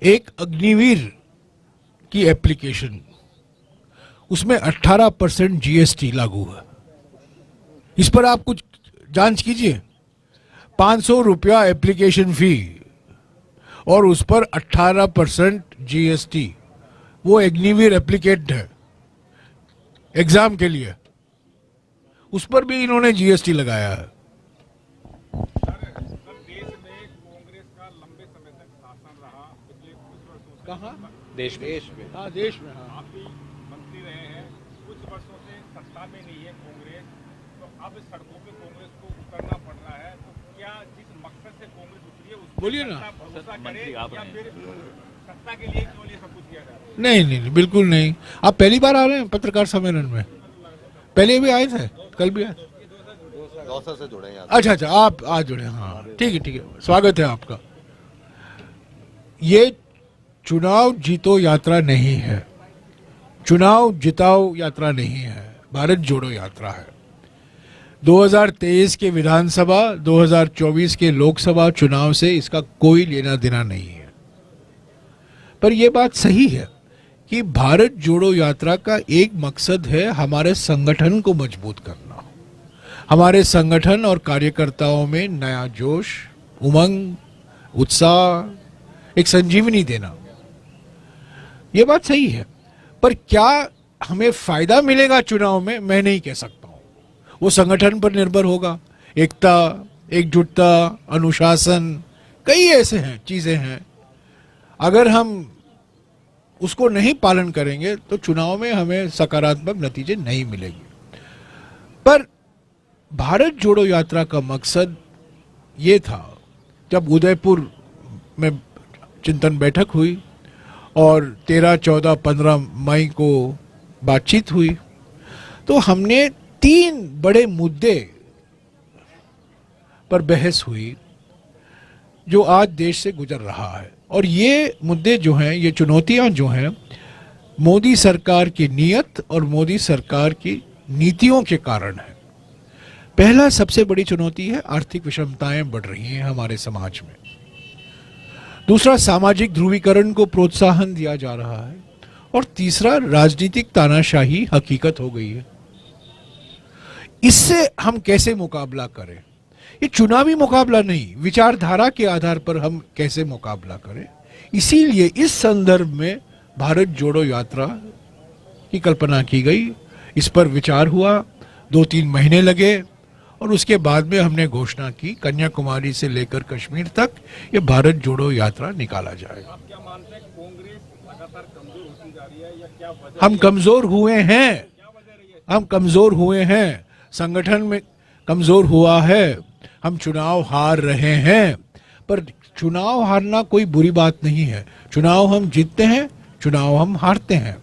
एक अग्निवीर की एप्लीकेशन, उसमें 18% जीएसटी लागू है। इस पर आप कुछ जांच कीजिए। 500 रुपया एप्लीकेशन फी और उस पर 18% जीएसटी। वो अग्निवीर एप्लीकेट है एग्जाम के लिए, उस पर भी इन्होंने जीएसटी लगाया है। देश में कांग्रेस का लंबे समय तक शासन रहा, पिछले कुछ वर्षों से कहाँ? देश में हाँ, देश में। हाँ, आप भी मंत्री रहे हैं, कुछ वर्षों से सत्ता में नहीं है कांग्रेस, तो अब सड़कों पे कांग्रेस को उतरना पड़ रहा है, तो क्या जिस मकसद से कांग्रेस उतरी है उसको बोलिए ना। भरोसा मंत्री करे आप या रहे फिर सत्ता के लिए केवल ये सब कुछ किया जा रहा है? नहीं, बिल्कुल नहीं। आप पहली बार आ रहे हैं पत्रकार सम्मेलन में? पहले भी आए थे, कल भी आए? दौसा से जुड़े हैं। अच्छा, आप आज जुड़े। हाँ, ठीक है, स्वागत है आपका। ये चुनाव जीतो यात्रा नहीं है, चुनाव जिताओ यात्रा नहीं है, भारत जोड़ो यात्रा है। 2023 के विधानसभा, 2024 के लोकसभा चुनाव से इसका कोई लेना देना नहीं है। पर यह बात सही है कि भारत जोड़ो यात्रा का एक मकसद है हमारे संगठन को मजबूत करना, हमारे संगठन और कार्यकर्ताओं में नया जोश, उमंग, उत्साह, एक संजीवनी देना। यह बात सही है, पर क्या हमें फायदा मिलेगा चुनाव में, मैं नहीं कह सकता हूं। वो संगठन पर निर्भर होगा। एकता, एकजुटता, अनुशासन, कई ऐसे हैं, चीजें हैं। अगर हम उसको नहीं पालन करेंगे तो चुनाव में हमें सकारात्मक नतीजे नहीं मिलेंगे। पर भारत जोड़ो यात्रा का मकसद ये था, जब उदयपुर में चिंतन बैठक हुई और 13, 14, 15 मई को बातचीत हुई, तो हमने 3 बड़े मुद्दे पर बहस हुई जो आज देश से गुजर रहा है। और ये मुद्दे जो हैं, ये चुनौतियां जो हैं, मोदी सरकार की नीयत और मोदी सरकार की नीतियों के कारण है। पहला सबसे बड़ी चुनौती है आर्थिक विषमताएं बढ़ रही हैं हमारे समाज में। दूसरा, सामाजिक ध्रुवीकरण को प्रोत्साहन दिया जा रहा है। और तीसरा, राजनीतिक तानाशाही हकीकत हो गई है। इससे हम कैसे मुकाबला करें? ये चुनावी मुकाबला नहीं, विचारधारा के आधार पर हम कैसे मुकाबला करें। इसीलिए इस संदर्भ में भारत जोड़ो यात्रा की कल्पना की गई। इस पर विचार हुआ, 2-3 महीने लगे और उसके बाद में हमने घोषणा की, कन्याकुमारी से लेकर कश्मीर तक ये भारत जोड़ो यात्रा निकाला जाएगा। आप क्या मानते हैं कांग्रेस लगातार कमजोर होती जा रही है या क्या वजह? हम कमजोर हुए हैं, क्या वजह रही है? हम कमजोर हुए हैं, संगठन में कमजोर हुआ है, हम चुनाव हार रहे हैं। पर चुनाव हारना कोई बुरी बात नहीं है। चुनाव हम जीतते हैं, चुनाव हम हारते हैं।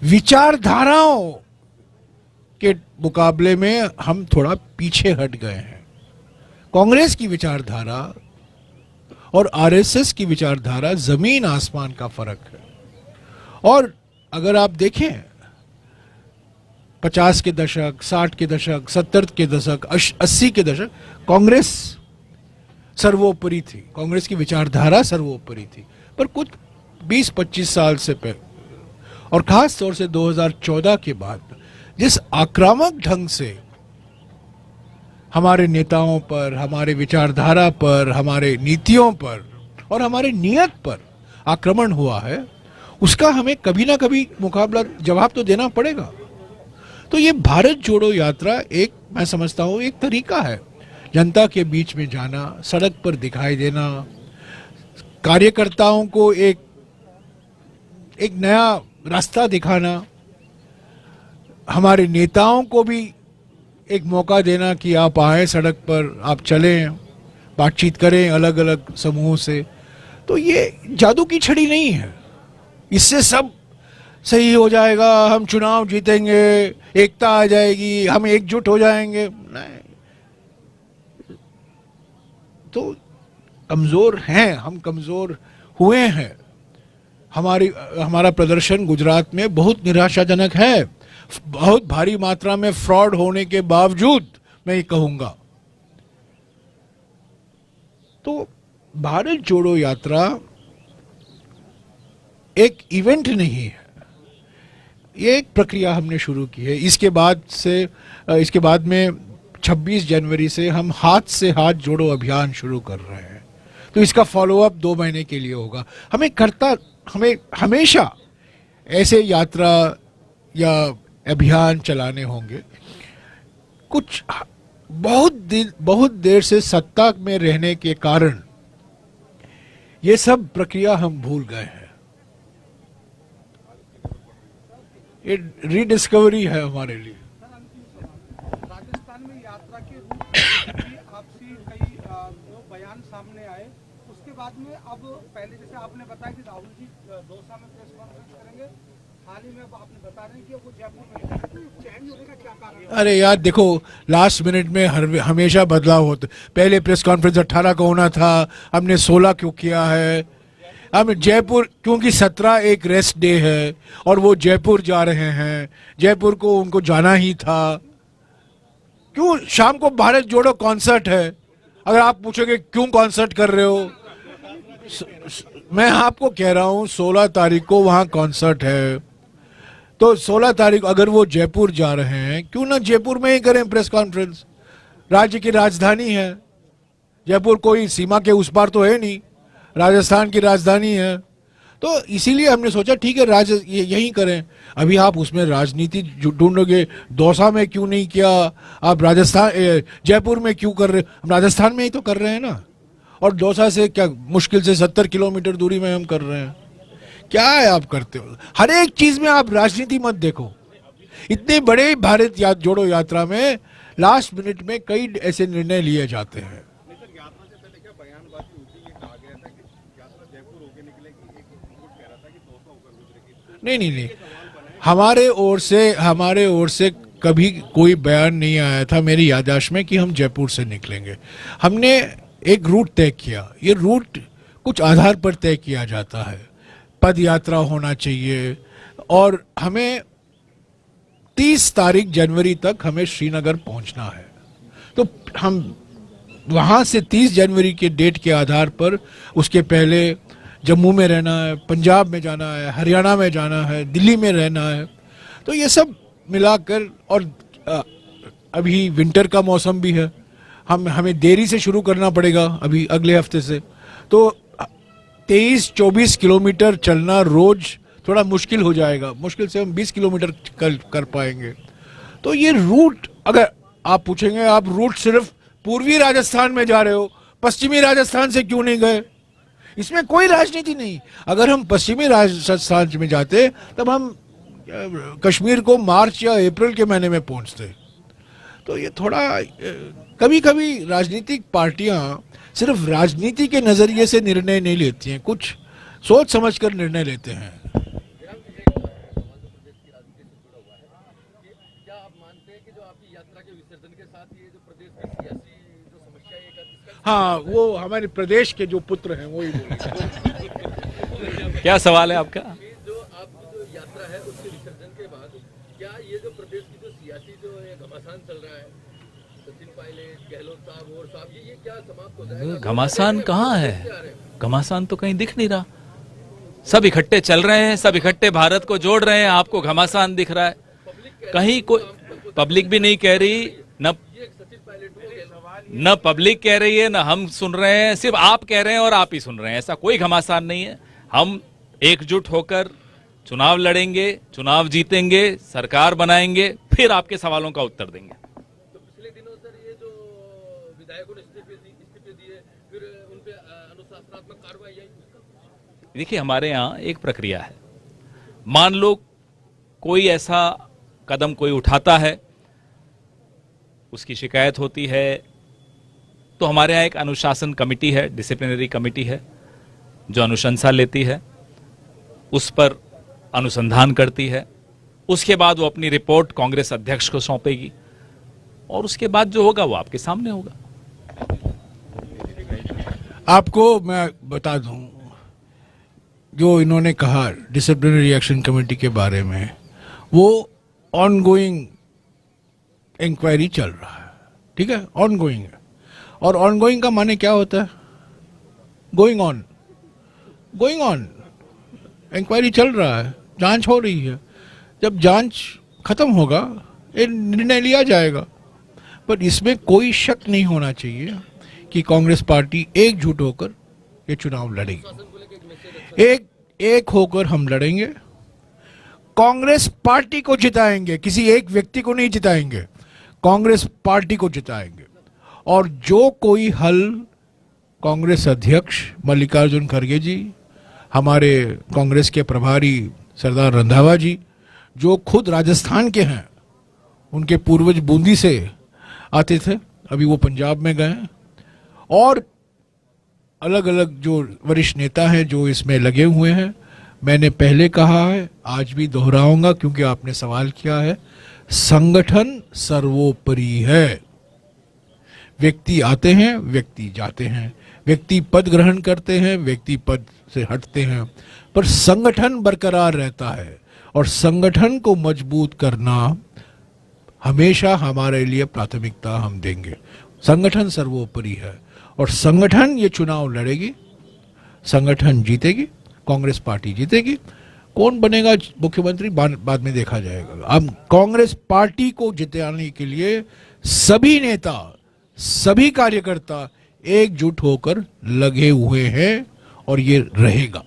विचारधाराओं के मुकाबले में हम थोड़ा पीछे हट गए हैं। कांग्रेस की विचारधारा और आरएसएस की विचारधारा जमीन आसमान का फर्क है। और अगर आप देखें 50 के दशक, 60 के दशक, 70 के दशक, 80 के दशक, कांग्रेस सर्वोपरि थी, कांग्रेस की विचारधारा सर्वोपरि थी। पर कुछ 20-25 साल से पहले और खास तौर से 2014 के बाद जिस आक्रामक ढंग से हमारे नेताओं पर, हमारे विचारधारा पर, हमारे नीतियों पर और हमारे नियत पर आक्रमण हुआ है, उसका हमें कभी ना कभी मुकाबला, जवाब तो देना पड़ेगा। तो ये भारत जोड़ो यात्रा एक, मैं समझता हूं, एक तरीका है जनता के बीच में जाना, सड़क पर दिखाई देना, कार्यकर्ताओं को एक नया रास्ता दिखाना, हमारे नेताओं को भी एक मौका देना कि आप आए सड़क पर, आप चलें, बातचीत करें अलग अलग समूहों से। तो ये जादू की छड़ी नहीं है। इससे सब सही हो जाएगा, हम चुनाव जीतेंगे, एकता आ जाएगी, हम एकजुट हो जाएंगे। नहीं, तो कमजोर हैं, हम कमजोर हुए हैं। हमारा प्रदर्शन गुजरात में बहुत निराशाजनक है, बहुत भारी मात्रा में फ्रॉड होने के बावजूद मैं ये कहूंगा। तो भारत जोड़ो यात्रा एक इवेंट नहीं है, ये एक प्रक्रिया हमने शुरू की है। इसके बाद में 26 जनवरी से हम हाथ से हाथ जोड़ो अभियान शुरू कर रहे हैं। तो इसका फॉलोअप 2 महीने के लिए होगा। हमें हमेशा ऐसे यात्रा या अभियान चलाने होंगे। कुछ बहुत देर से सत्ता में रहने के कारण ये सब प्रक्रिया हम भूल गए हैं। ये रीडिस्कवरी है हमारे लिए। राजस्थान में यात्रा के रूप में आपसी कई बयान सामने आए, उसके बाद में अब पहले जैसे आपने बताया कि राहुल जी दौसा में प्रेस कॉन्फ्रेंस करेंगे, हाल ही में अब आपने बता रहे हैं कि वो जयपुर में चेंज होने का क्या कारण है? अरे यार देखो, लास्ट मिनट में हमेशा बदलाव होता। पहले प्रेस कॉन्फ्रेंस 18 को होना था, हमने 16 क्यों किया है? हम जयपुर, क्योंकि 17 एक रेस्ट डे है और वो जयपुर जा रहे हैं, जयपुर को उनको जाना ही था। क्यों शाम को भारत जोड़ो कॉन्सर्ट है? अगर आप पूछोगे क्यों कॉन्सर्ट कर रहे हो, मैं आपको कह रहा हूं 16 तारीख को वहां कॉन्सर्ट है। तो 16 तारीख अगर वो जयपुर जा रहे हैं, क्यों ना जयपुर में ही करें प्रेस कॉन्फ्रेंस? राज्य की राजधानी है जयपुर, कोई सीमा के उस पार तो है नहीं, राजस्थान की राजधानी है। तो इसीलिए हमने सोचा ठीक है यहीं करें। अभी आप उसमें राजनीति ढूंढोगे, दौसा में क्यों नहीं किया, आप जयपुर में क्यों कर रहे? हम राजस्थान में ही तो कर रहे हैं ना, और दौसा से क्या मुश्किल से 70 किलोमीटर दूरी में हम कर रहे हैं। क्या है आप करते हो? हर एक चीज में आप राजनीति मत देखो। इतने बड़े भारत जोड़ो यात्रा में लास्ट मिनट में कई ऐसे निर्णय लिए जाते हैं। नहीं, हमारे ओर से कभी कोई बयान नहीं आया था मेरी याददाश्त में कि हम जयपुर से निकलेंगे। हमने एक रूट तय किया, ये रूट कुछ आधार पर तय किया जाता है, पद यात्रा होना चाहिए, और हमें 30 तारीख जनवरी तक हमें श्रीनगर पहुंचना है। तो हम वहां से 30 जनवरी के डेट के आधार पर उसके पहले जम्मू में रहना है, पंजाब में जाना है, हरियाणा में जाना है, दिल्ली में रहना है। तो ये सब मिलाकर, और अभी विंटर का मौसम भी है, हमें देरी से शुरू करना पड़ेगा अभी अगले हफ्ते से। तो 23-24 किलोमीटर चलना रोज थोड़ा मुश्किल हो जाएगा, मुश्किल से हम 20 किलोमीटर कर पाएंगे। तो ये रूट, अगर आप पूछेंगे आप रूट सिर्फ पूर्वी राजस्थान में जा रहे हो, पश्चिमी राजस्थान से क्यों नहीं गए? इसमें कोई राजनीति नहीं। अगर हम पश्चिमी राजस्थान में जाते तब हम कश्मीर को मार्च या अप्रैल के महीने में पहुंचते। तो ये थोड़ा, कभी कभी राजनीतिक पार्टियां सिर्फ राजनीति के नजरिए से निर्णय नहीं लेती हैं, कुछ सोच समझकर निर्णय लेते हैं। क्या आप मानते हैं कि जो आपकी यात्रा के विसर्जन के साथ ये जो प्रदेश की सियासी जो समस्या है, हाँ, वो हमारे प्रदेश के जो पुत्र हैं वही बोले। क्या सवाल है आपका? जो आपकी जो यात्रा है उसके विसर्जन के बाद क्या ये जो प्रदेश की जो सियासी जो घमासान चल रहा है, सचिन पायलट, गहलोत साहब और साहब, ये क्या समाप्त हो जाएगा? घमासान कहाँ है? घमासान तो कहीं दिख नहीं रहा। सब इकट्ठे चल रहे हैं, सब इकट्ठे भारत को जोड़ रहे हैं, आपको घमासान दिख रहा है? कहीं कोई पब्लिक भी नहीं कह रही, न पब्लिक कह रही है, न हम सुन रहे हैं, सिर्फ आप कह रहे हैं और आप ही सुन रहे हैं। ऐसा कोई घमासान नहीं है। हम एकजुट होकर चुनाव लड़ेंगे, चुनाव जीतेंगे, सरकार बनाएंगे, फिर आपके सवालों का उत्तर देंगे। तो पिछले दिनों सर ये जो विधायकों ने इस्तीफे दिए, फिर उन पे अनुशासनात्मक कार्रवाई आई। देखिए, हमारे यहाँ एक प्रक्रिया है। मान लो कोई ऐसा कदम कोई उठाता है, उसकी शिकायत होती है, तो हमारे यहाँ एक अनुशासन कमेटी है, डिसिप्लिनरी कमेटी है, जो अनुशंसा लेती है। उस पर अनुसंधान करती है, उसके बाद वो अपनी रिपोर्ट कांग्रेस अध्यक्ष को सौंपेगी और उसके बाद जो होगा वो आपके सामने होगा। आपको मैं बता दूं, जो इन्होंने कहा डिसिप्लिनरी एक्शन कमेटी के बारे में, वो ऑनगोइंग इंक्वायरी चल रहा है, ठीक है, ऑनगोइंग है। और ऑनगोइंग का माने क्या होता है? Going on, going on, inquiry चल रहा है, जांच हो रही है। जब जांच खत्म होगा ये निर्णय लिया जाएगा। पर इसमें कोई शक नहीं होना चाहिए कि कांग्रेस पार्टी एकजुट होकर ये चुनाव लड़ेगी। एक होकर हम लड़ेंगे, कांग्रेस पार्टी को जिताएंगे, किसी एक व्यक्ति को नहीं जिताएंगे, कांग्रेस पार्टी को जिताएंगे। और जो कोई हल कांग्रेस अध्यक्ष मल्लिकार्जुन खड़गे जी, हमारे कांग्रेस के प्रभारी सरदार रंधावा जी, जो खुद राजस्थान के हैं, उनके पूर्वज बूंदी से आते थे, अभी वो पंजाब में गए, और अलग अलग जो वरिष्ठ नेता हैं जो इसमें लगे हुए हैं। मैंने पहले कहा है, आज भी दोहराऊंगा क्योंकि आपने सवाल किया है, संगठन सर्वोपरि है। व्यक्ति आते हैं, व्यक्ति जाते हैं, व्यक्ति पद ग्रहण करते हैं, व्यक्ति पद से हटते हैं, पर संगठन बरकरार रहता है और संगठन को मजबूत करना हमेशा हमारे लिए प्राथमिकता हम देंगे। संगठन सर्वोपरि है और संगठन ये चुनाव लड़ेगी, संगठन जीतेगी, कांग्रेस पार्टी जीतेगी। कौन बनेगा मुख्यमंत्री बाद में देखा जाएगा। अब कांग्रेस पार्टी को जिताने के लिए सभी नेता, सभी कार्यकर्ता एकजुट होकर लगे हुए हैं और ये रहेगा।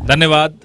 धन्यवाद।